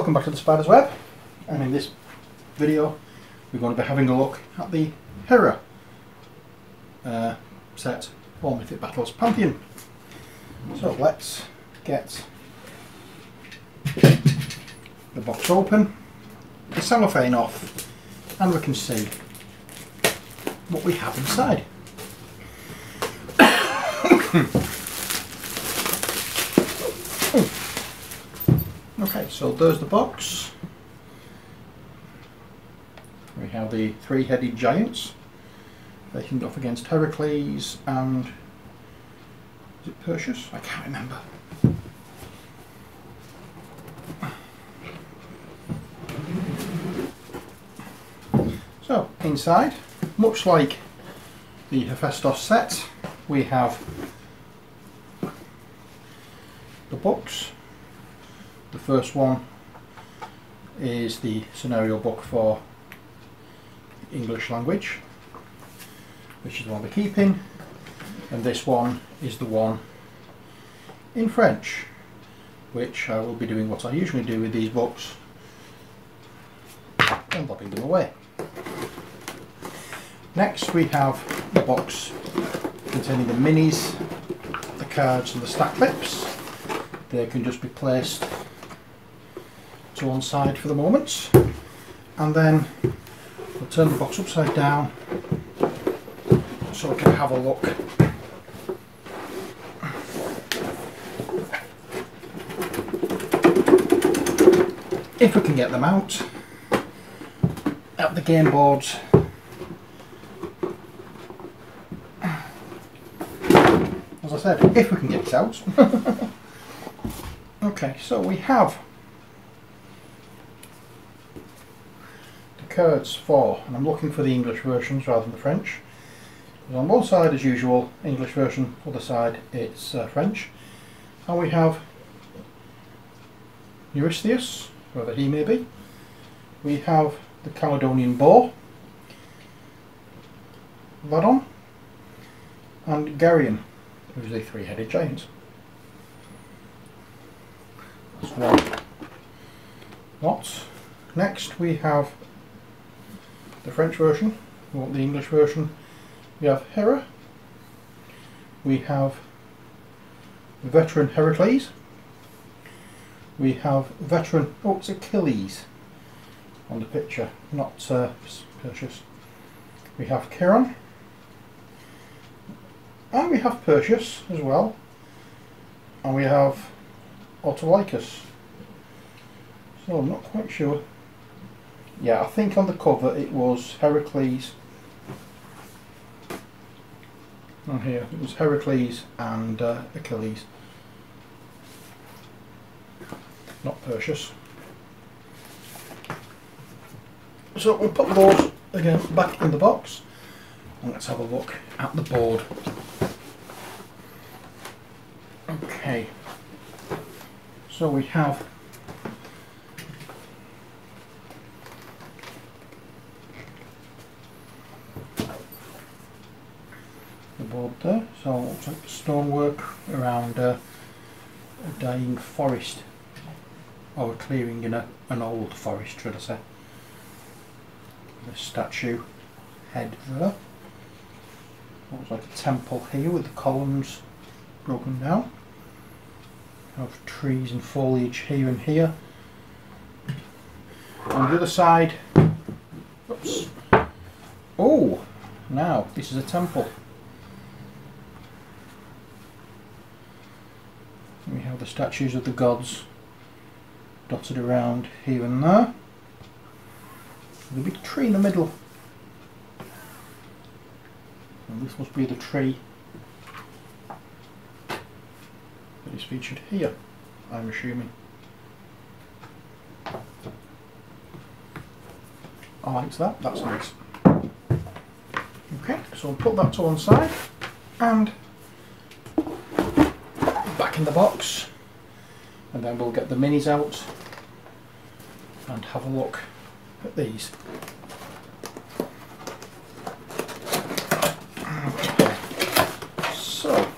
Welcome back to the Spider's Web, and in this video we're going to be having a look at the Hera set for Mythic Battles Pantheon. So let's get the box open, the cellophane off, and we can see what we have inside. Okay, so there's the box. We have the three-headed giants facing off against Heracles and is it Perseus? I can't remember. So inside, much like the Hephaestus set, we have the books. The first one is the scenario book for English language, which is the one we're keeping, and this one is the one in French, which I will be doing what I usually do with these books and lobbing them away. Next we have the box containing the minis, the cards and the stack clips. They can just be placed to one side for the moment, and then we'll turn the box upside down so we can have a look if we can get them out at the game boards. As I said, if we can get it out. Okay, so we have the cards for, and I'm looking for the English versions rather than the French. On one side, as usual, English version, other side it's French. And we have Eurystheus, whoever he may be. We have the Caledonian Boar, Vadon, and Geryon, who's the three-headed giant. That's one lot. Next we have the French version, or the English version. We have Hera, we have the veteran Heracles, we have veteran, oh it's Achilles on the picture, not Perseus. We have Chiron, and we have Perseus as well, and we have Autolycus. So I'm not quite sure. Yeah, I think on the cover it was Heracles. On here it was Heracles and Achilles, not Perseus. So we'll put those again back in the box and let's have a look at the board. Okay, so we have the board there, so it looks like stonework around a dying forest, or a clearing in an old forest, should I say. The statue head there. Looks like a temple here with the columns broken down. Have trees and foliage here and here. On the other side, oops. Oh, now this is a temple. We have the statues of the gods dotted around here and there. There's a big tree in the middle. And this must be the tree that is featured here, I'm assuming. I like that, that's nice. Okay, so we'll put that to one side and back in the box, and then we'll get the minis out and have a look at these. Okay. So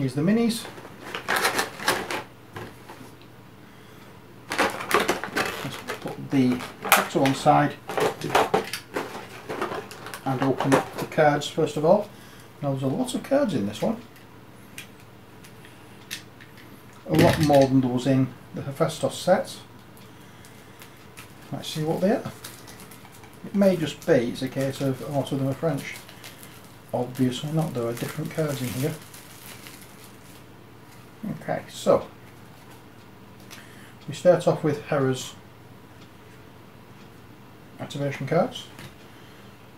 Here's the minis. Let's put the box to one side and open up the cards first of all. Now there's a lot of cards in this one. A lot more than there was in the Hephaestus set. Let's see what they are. It may just be it's a case of a lot of them are French. Obviously not, there are different cards in here. Okay, so we start off with Hera's activation cards,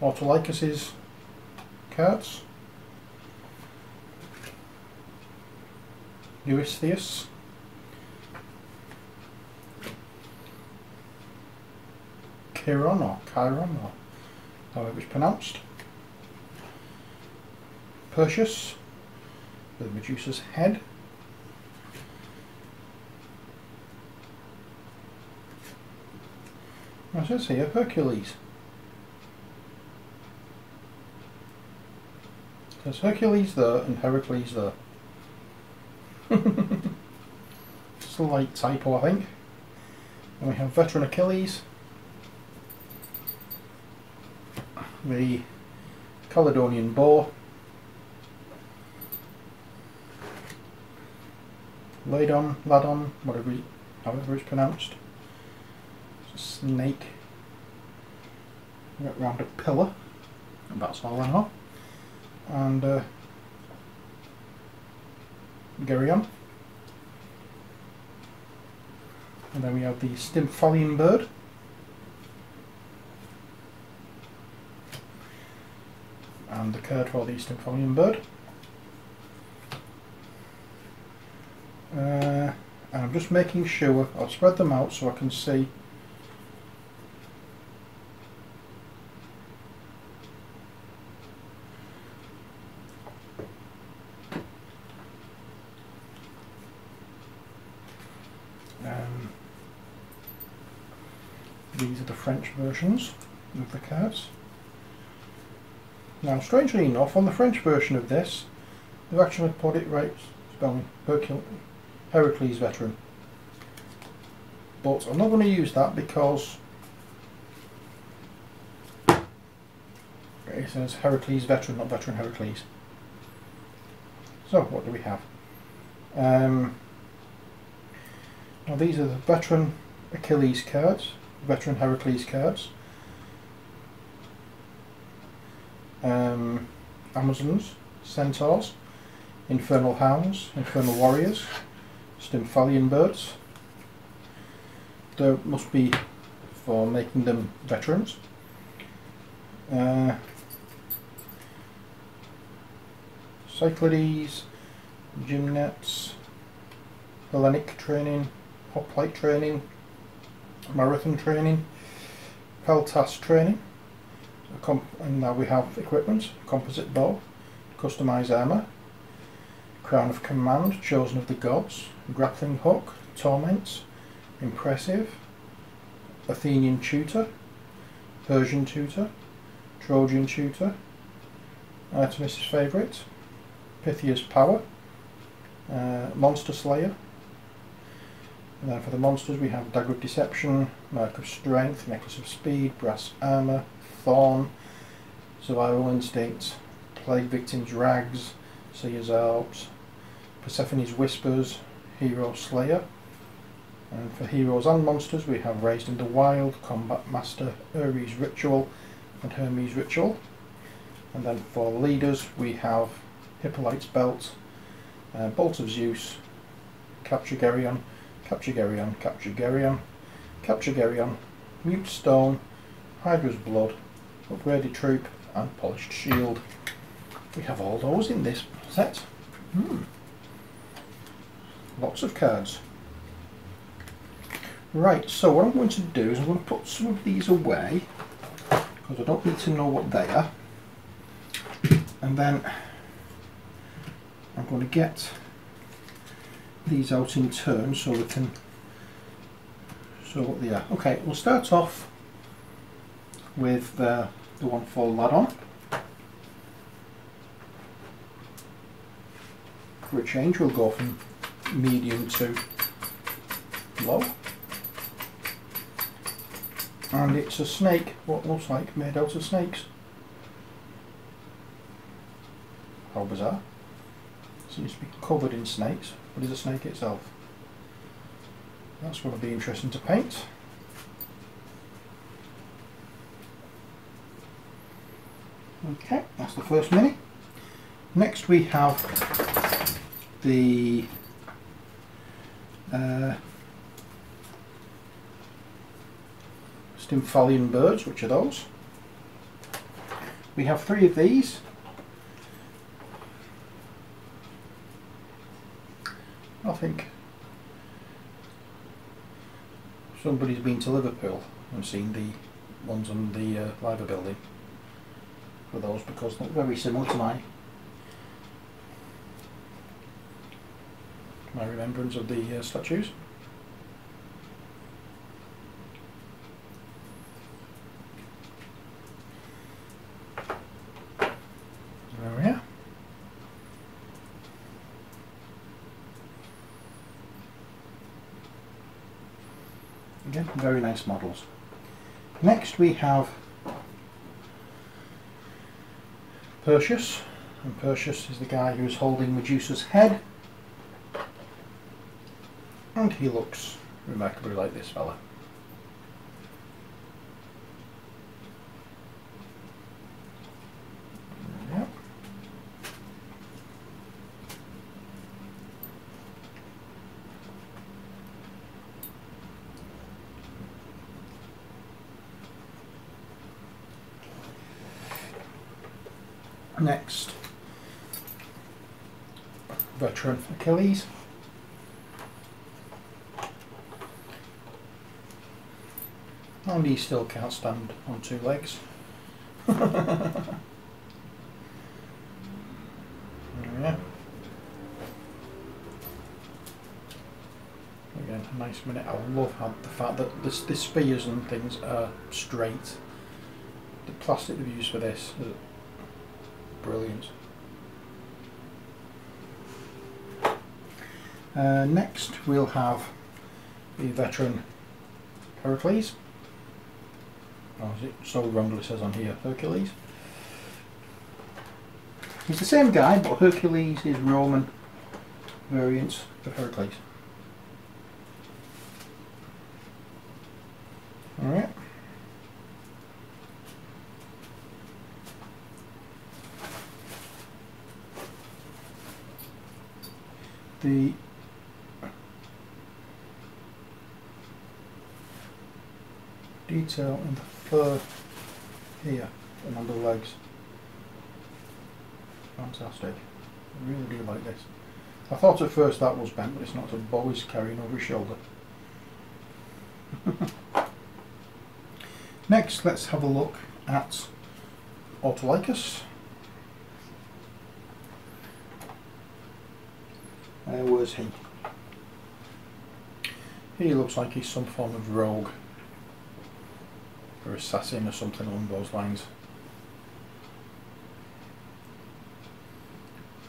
Autolycus's cards, Eurystheus, Chiron or however it's pronounced, Perseus with Medusa's head, what says here? Hercules. There's Hercules there and Heracles there. Slight typo, I think. And we have veteran Achilles, the Caledonian boar, Ladon, however it's pronounced. It's a snake around a pillar, and that's all I know. And Geryon. And then we have the Stymphalian bird. And the card for the Stymphalian bird. And I'm just making sure I'll spread them out so I can see these are the French versions of the cards. Now, strangely enough, on the French version of this, they've actually put it right spelling Heracles veteran. But I'm not going to use that because it says Heracles veteran, not veteran Heracles. So, what do we have? Now, these are the veteran Achilles cards, veteran Heracles cards. Amazons, Centaurs, Infernal Hounds, Infernal Warriors, Stymphalian birds. There must be for making them veterans. Cyclades, Gymnets, Hellenic training, hoplite training, marathon training, Peltas training. And now we have equipment: composite bow, customised armour, crown of command, chosen of the gods, grappling hook, torment, impressive, Athenian tutor, Persian tutor, Trojan tutor, Artemis' favourite, Pythia's power, monster slayer. And then for the monsters we have dagger of deception, mark of strength, necklace of speed, brass armour, thorn, survival instinct, plague victim's rags, seer's alps, Persephone's whispers, hero slayer. And for heroes and monsters we have raised in the wild, combat master, Ares ritual and Hermes ritual. And then for leaders we have Hippolyte's belt, bolt of Zeus, capture Geryon, capture Geryon, capture Geryon, capture Geryon, mute stone, Hydra's blood, upgraded troop and polished shield. We have all those in this set. Lots of cards. Right, so what I'm going to do is I'm going to put some of these away because I don't need to know what they are, and then I'm going to get these out in turn so we can show what they are. Okay, we'll start off with the one for Ladon. for a change. We'll go from medium to low. And it's a snake, what looks like made out of snakes. How bizarre. Seems to be covered in snakes, but is a snake itself. That's going to be interesting to paint. Okay, that's the first mini. Next we have the Stymphalian birds, which are those. We have 3 of these. I think somebody's been to Liverpool and seen the ones on the Liver building for those, because they're very similar to my remembrance of the statues. There we are. Again, very nice models. Next we have Percussion, and Percussion is the guy who's holding Medusa's head, and he looks remarkably like this fella. Yep. Next, veteran Achilles. And he still can't stand on 2 legs. There we are. Again, a nice minute. I love how the fact that the spears and things are straight. The plastic they've used for this is brilliant. Next we'll have the veteran Heracles. Oh, is it so wrongly it says on here Hercules? He's the same guy, but Hercules is Roman variant of Heracles. Alright. The detail in the fur here and on the legs, fantastic. I really do like this. I thought at first that was bent, but it's not. A bow is carrying over his shoulder. Next, let's have a look at Autolycus. Where's he? He looks like he's some form of rogue or assassin or something along those lines.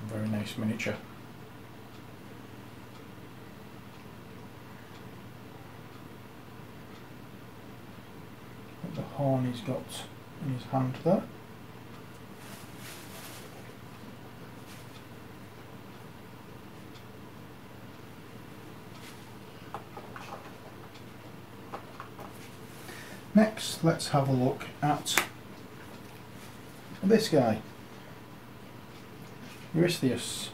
Very nice miniature. The horn he's got in his hand there. Next, let's have a look at this guy, Eurystheus.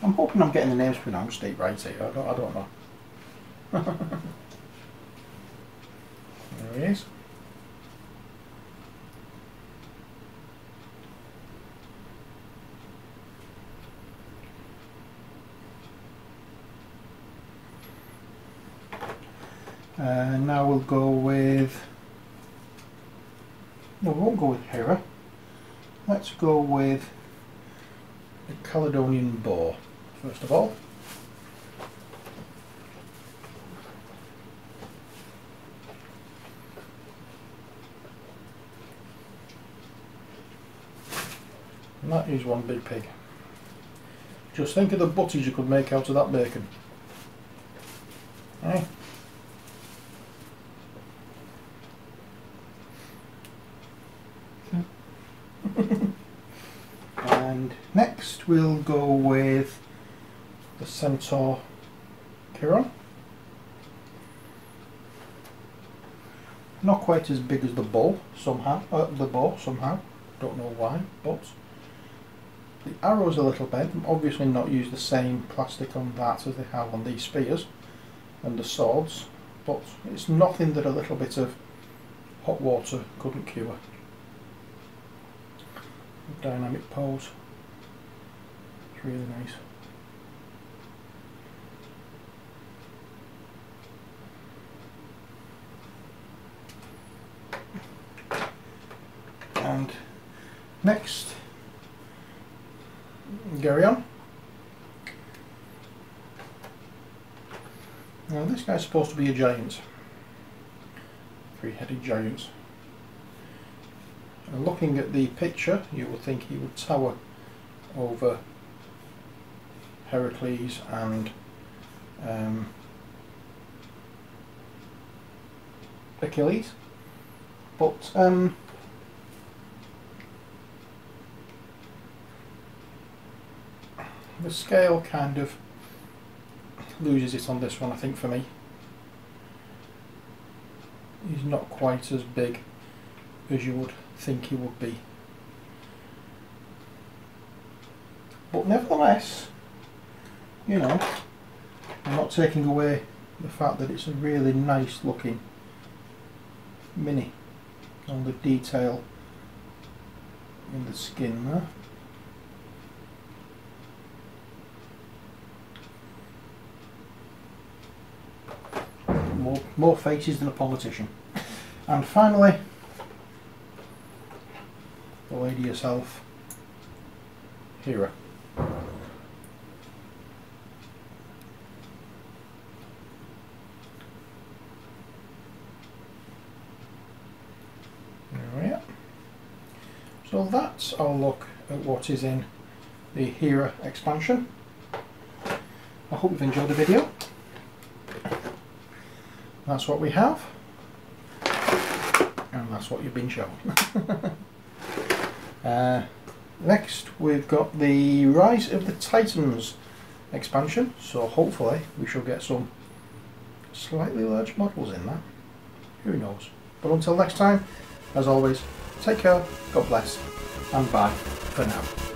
I'm hoping I'm getting the names pronounced right here. I don't know. There he is. Now we'll go with, no, we won't go with Hera. Let's go with the Caledonian boar, first of all. And that is one big pig. Just think of the butties you could make out of that bacon. Eh? And next we'll go with the Centaur Chiron. Not quite as big as the bow somehow. Don't know why, but the arrow's a little bent. Obviously not used the same plastic on that as they have on these spears and the swords, but it's nothing that a little bit of hot water couldn't cure. Dynamic pose. It's really nice. And next, Geryon. Now this guy's supposed to be a giant. Three-headed giant. And looking at the picture, you would think he would tower over Heracles and Achilles, but the scale kind of loses it on this one, I think, for me. He's not quite as big as you would think he would be. But nevertheless, you know, I'm not taking away the fact that it's a really nice looking mini. On the detail in the skin there. More faces than a politician. And finally, the lady herself, Hera. There we are. So that's our look at what is in the Hera expansion. I hope you've enjoyed the video. That's what we have, and that's what you've been shown. Next we've got the Rise of the Titans expansion, so hopefully we shall get some slightly large models in that. Who knows? But until next time, as always, take care, God bless, and bye for now.